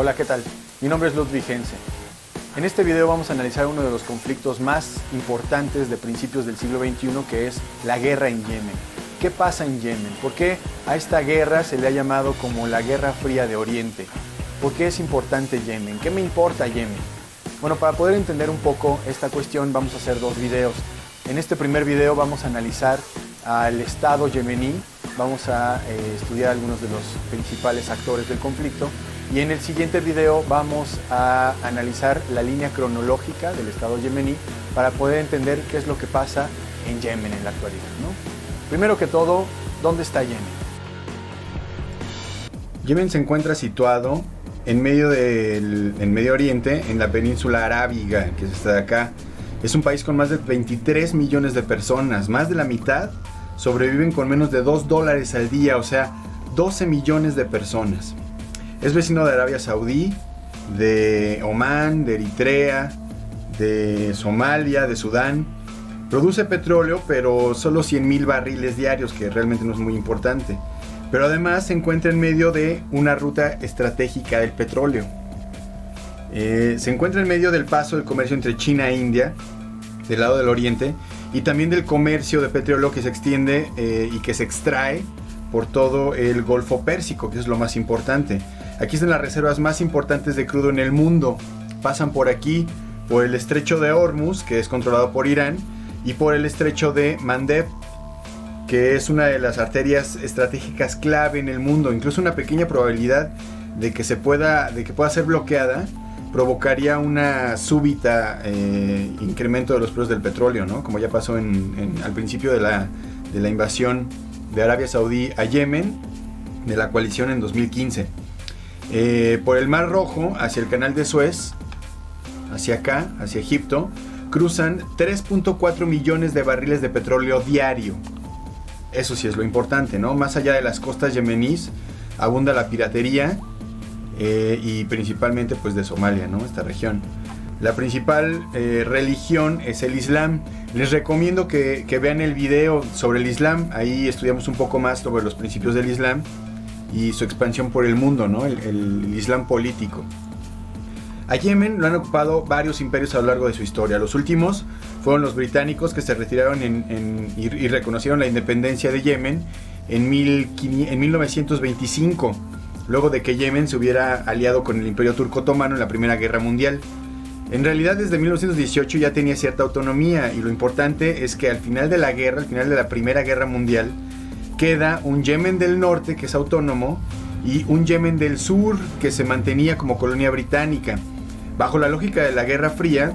Hola, ¿qué tal? Mi nombre es Ludwig Hense. En este video vamos a analizar uno de los conflictos más importantes de principios del siglo XXI, que es la guerra en Yemen. ¿Qué pasa en Yemen? ¿Por qué a esta guerra se le ha llamado como la Guerra Fría de Oriente? ¿Por qué es importante Yemen? ¿Qué me importa Yemen? Bueno, para poder entender un poco esta cuestión vamos a hacer dos videos. En este primer video vamos a analizar al Estado yemení, vamos a estudiar algunos de los principales actores del conflicto, y en el siguiente video vamos a analizar la línea cronológica del Estado yemení para poder entender qué es lo que pasa en Yemen en la actualidad, ¿no? Primero que todo, ¿dónde está Yemen? Yemen se encuentra situado en medio del Medio Oriente, en la península arábiga, que es esta de acá. Es un país con más de 23 millones de personas, más de la mitad sobreviven con menos de $2 al día, o sea, 12 millones de personas. Es vecino de Arabia Saudí, de Omán, de Eritrea, de Somalia, de Sudán. Produce petróleo, pero solo 100,000 barriles diarios, que realmente no es muy importante. Pero además se encuentra en medio de una ruta estratégica del petróleo. Se encuentra en medio del paso del comercio entre China e India, del lado del oriente, y también del comercio de petróleo que se extiende y que se extrae por todo el Golfo Pérsico, que es lo más importante. Aquí están las reservas más importantes de crudo en el mundo. Pasan por aquí, por el estrecho de Hormuz, que es controlado por Irán, y por el estrecho de Mandeb, que es una de las arterias estratégicas clave en el mundo. Incluso una pequeña probabilidad de que pueda ser bloqueada provocaría una súbita incremento de los precios del petróleo, ¿no? Como ya pasó al principio de la invasión de Arabia Saudí a Yemen, de la coalición en 2015. Por el Mar Rojo, hacia el Canal de Suez, hacia acá, hacia Egipto, cruzan 3.4 millones de barriles de petróleo diario. Eso sí es lo importante, ¿no? Más allá de las costas yemeníes, abunda la piratería, y principalmente pues de Somalia, ¿no? Esta región. La principal religión es el Islam. Les recomiendo que vean el video sobre el Islam. Ahí estudiamos un poco más sobre los principios del Islam y su expansión por el mundo, ¿no? El Islam político. A Yemen lo han ocupado varios imperios a lo largo de su historia. Los últimos fueron los británicos, que se retiraron y reconocieron la independencia de Yemen en 1925. Luego de que Yemen se hubiera aliado con el Imperio Turco Otomano en la Primera Guerra Mundial. En realidad desde 1918 ya tenía cierta autonomía, y lo importante es que al final de la guerra, al final de la Primera Guerra Mundial, queda un Yemen del norte que es autónomo y un Yemen del sur que se mantenía como colonia británica. Bajo la lógica de la Guerra Fría,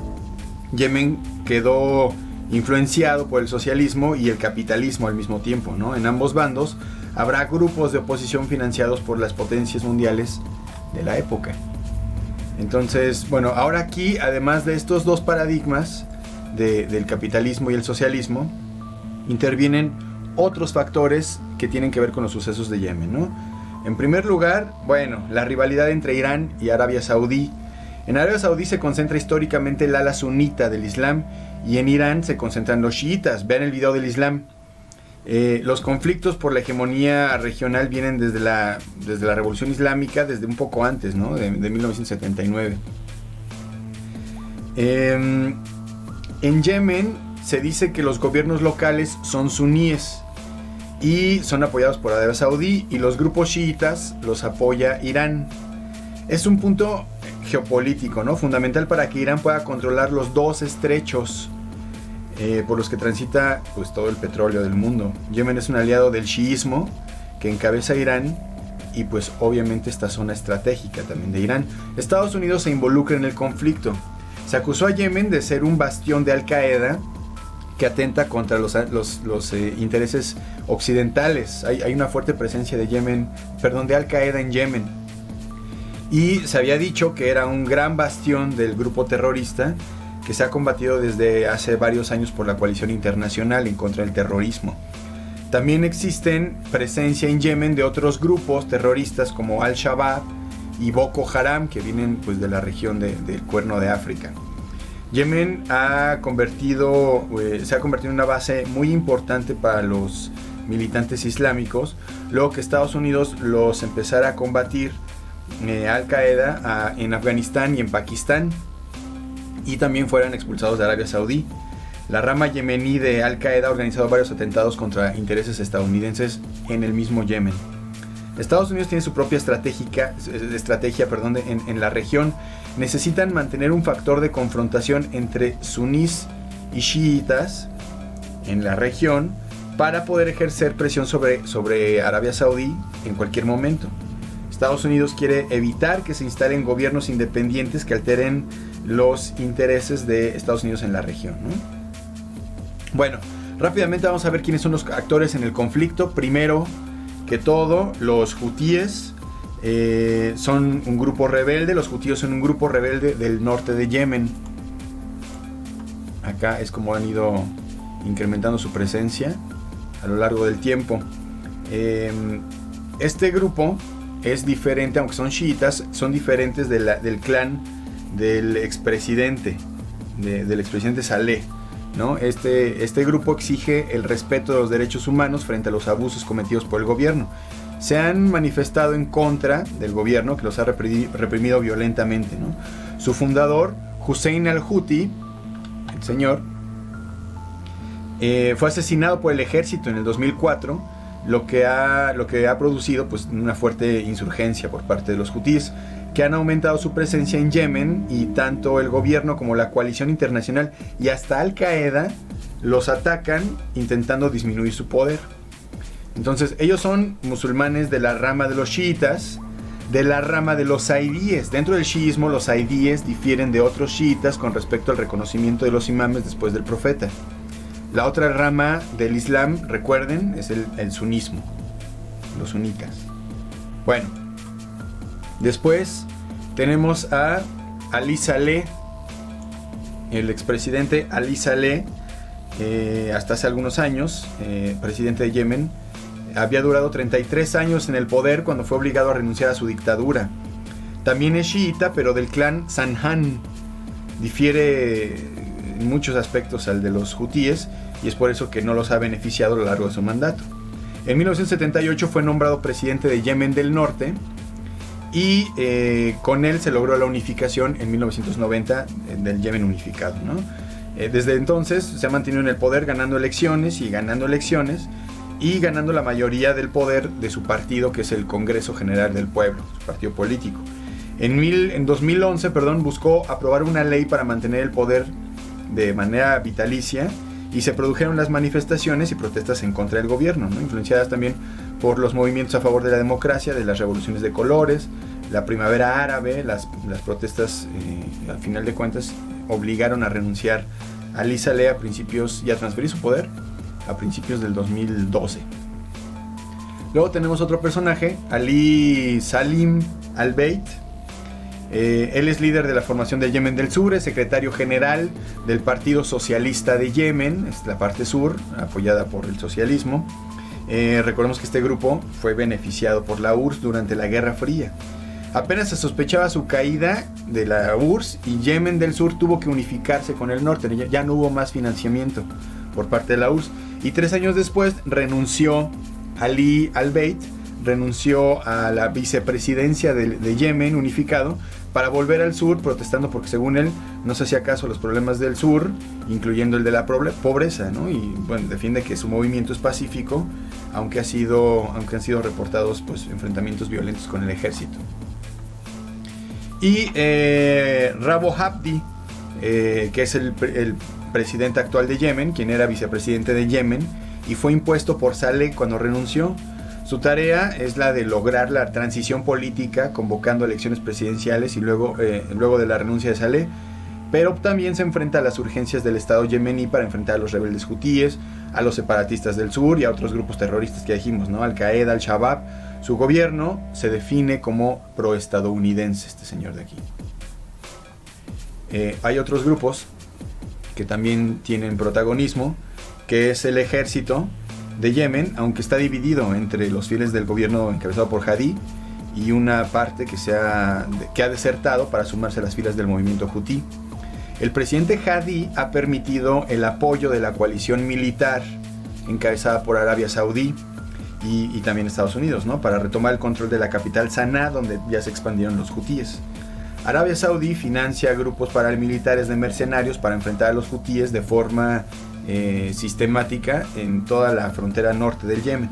Yemen quedó influenciado por el socialismo y el capitalismo al mismo tiempo, ¿no? En ambos bandos habrá grupos de oposición financiados por las potencias mundiales de la época. Entonces, bueno, ahora aquí, además de estos dos paradigmas del capitalismo y el socialismo, intervienen otros factores que tienen que ver con los sucesos de Yemen, ¿no? En primer lugar, bueno, la rivalidad entre Irán y Arabia Saudí. En Arabia Saudí se concentra históricamente el ala sunita del Islam, y en Irán se concentran los chiitas. Vean el video del Islam. Los conflictos por la hegemonía regional vienen desde la Revolución Islámica, desde un poco antes, ¿no? de 1979. En Yemen se dice que los gobiernos locales son suníes y son apoyados por Arabia Saudí, y los grupos chiitas los apoya Irán. Es un punto geopolítico, ¿no? Fundamental para que Irán pueda controlar los dos estrechos por los que transita pues todo el petróleo del mundo. Yemen es un aliado del chiismo que encabeza Irán, y pues obviamente esta zona estratégica también de Irán. Estados Unidos se involucra en el conflicto. Se acusó a Yemen de ser un bastión de Al Qaeda que atenta contra los intereses occidentales. Hay una fuerte presencia de Al Qaeda en Yemen. Y se había dicho que era un gran bastión del grupo terrorista que se ha combatido desde hace varios años por la coalición internacional en contra del terrorismo. También existen presencia en Yemen de otros grupos terroristas como Al-Shabaab y Boko Haram, que vienen pues de la región del Cuerno de África. Yemen se ha convertido en una base muy importante para los militantes islámicos, luego que Estados Unidos los empezara a combatir Al Qaeda en Afganistán y en Pakistán, y también fueron expulsados de Arabia Saudí. La rama yemení de Al Qaeda ha organizado varios atentados contra intereses estadounidenses en el mismo Yemen. Estados Unidos tiene su propia estrategia en la región. Necesitan mantener un factor de confrontación entre sunís y chiitas en la región para poder ejercer presión sobre Arabia Saudí en cualquier momento. Estados Unidos quiere evitar que se instalen gobiernos independientes que alteren los intereses de Estados Unidos en la región, ¿no? Bueno, rápidamente vamos a ver quiénes son los actores en el conflicto. Primero que todo, los hutíes son un grupo rebelde. Los hutíes son un grupo rebelde del norte de Yemen. Acá es como han ido incrementando su presencia a lo largo del tiempo. Este grupo es diferente, aunque son chiitas, son diferentes del clan del expresidente, del expresidente Saleh, ¿no? Este grupo exige el respeto de los derechos humanos frente a los abusos cometidos por el gobierno. Se han manifestado en contra del gobierno, que los ha reprimido violentamente, ¿no? Su fundador, Hussein al-Houthi, el señor, fue asesinado por el ejército en el 2004, lo que ha producido pues una fuerte insurgencia por parte de los hutíes, que han aumentado su presencia en Yemen, y tanto el gobierno como la coalición internacional y hasta Al Qaeda los atacan intentando disminuir su poder. Entonces ellos son musulmanes de la rama de los chiitas, de la rama de los zaidíes. Dentro del chiismo, los zaidíes difieren de otros chiitas con respecto al reconocimiento de los imames después del profeta. La otra rama del Islam, recuerden, es el sunismo, los sunitas. Bueno, después tenemos a Ali Saleh, el expresidente Ali Saleh, hasta hace algunos años, presidente de Yemen. Había durado 33 años en el poder cuando fue obligado a renunciar a su dictadura. También es chiita, pero del clan Sanhan. Difiere en muchos aspectos al de los hutíes, y es por eso que no los ha beneficiado a lo largo de su mandato. En 1978 fue nombrado presidente de Yemen del Norte, y con él se logró la unificación en 1990 del Yemen unificado, ¿no? Desde entonces se ha mantenido en el poder, ganando elecciones y ganando la mayoría del poder de su partido, que es el Congreso General del Pueblo, su partido político. En 2011, buscó aprobar una ley para mantener el poder de manera vitalicia, y se produjeron las manifestaciones y protestas en contra del gobierno, ¿no? Influenciadas también por los movimientos a favor de la democracia, de las revoluciones de colores, la primavera árabe. Las protestas, al final de cuentas, obligaron a renunciar a Ali Saleh a principios, y a transferir su poder a principios del 2012. Luego tenemos otro personaje, Ali Salim al-Beit. Él es líder de la formación del Yemen del Sur, es secretario general del Partido Socialista de Yemen, es la parte sur, apoyada por el socialismo. Recordemos que este grupo fue beneficiado por la URSS durante la Guerra Fría. Apenas se sospechaba su caída de la URSS, y Yemen del Sur tuvo que unificarse con el norte. Ya no hubo más financiamiento por parte de la URSS, y 3 años después renunció Ali al-Beit, renunció a la vicepresidencia de Yemen unificado para volver al sur, protestando porque, según él, no se hacía caso a los problemas del sur, incluyendo el de la pobreza, ¿no? Y bueno, defiende que su movimiento es pacífico, aunque han sido reportados pues enfrentamientos violentos con el ejército. Y Rabo Abdi, que es el presidente actual de Yemen, quien era vicepresidente de Yemen y fue impuesto por Saleh cuando renunció. Su tarea es la de lograr la transición política, convocando elecciones presidenciales y luego de la renuncia de Saleh, pero también se enfrenta a las urgencias del Estado yemení para enfrentar a los rebeldes hutíes, a los separatistas del sur y a otros grupos terroristas que dijimos, ¿no? Al Qaeda, al Shabab. Su gobierno se define como proestadounidense, este señor de aquí. Hay otros grupos que también tienen protagonismo, que es el ejército de Yemen, aunque está dividido entre los fieles del gobierno encabezado por Hadi y una parte que ha desertado para sumarse a las filas del movimiento hutí. El presidente Hadi ha permitido el apoyo de la coalición militar encabezada por Arabia Saudí, y también Estados Unidos, ¿no? Para retomar el control de la capital Sanaa, donde ya se expandieron los hutíes. Arabia Saudí financia grupos paramilitares de mercenarios para enfrentar a los hutíes de forma sistemática en toda la frontera norte del Yemen.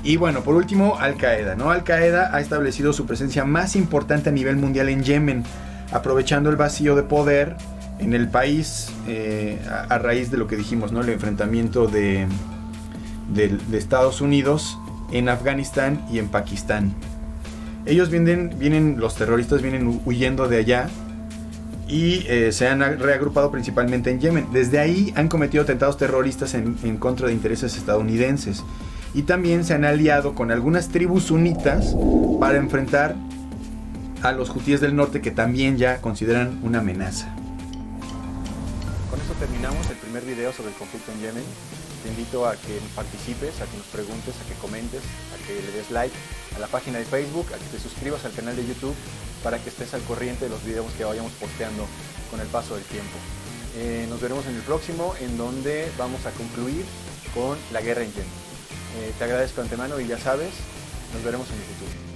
Y bueno, por último, Al-Qaeda, ¿no? Al-Qaeda ha establecido su presencia más importante a nivel mundial en Yemen, aprovechando el vacío de poder en el país a raíz de lo que dijimos, ¿no? El enfrentamiento de Estados Unidos en Afganistán y en Pakistán. Ellos los terroristas vienen huyendo de allá y se han reagrupado principalmente en Yemen. Desde ahí han cometido atentados terroristas en contra de intereses estadounidenses. Y también se han aliado con algunas tribus sunitas para enfrentar a los hutíes del norte, que también ya consideran una amenaza. Con eso terminamos el primer video sobre el conflicto en Yemen. Te invito a que participes, a que nos preguntes, a que comentes, a que le des like a la página de Facebook, a que te suscribas al canal de YouTube para que estés al corriente de los videos que vayamos posteando con el paso del tiempo. Nos veremos en el próximo, en donde vamos a concluir con la guerra en Yemen. Te agradezco de antemano y ya sabes, nos veremos en el futuro.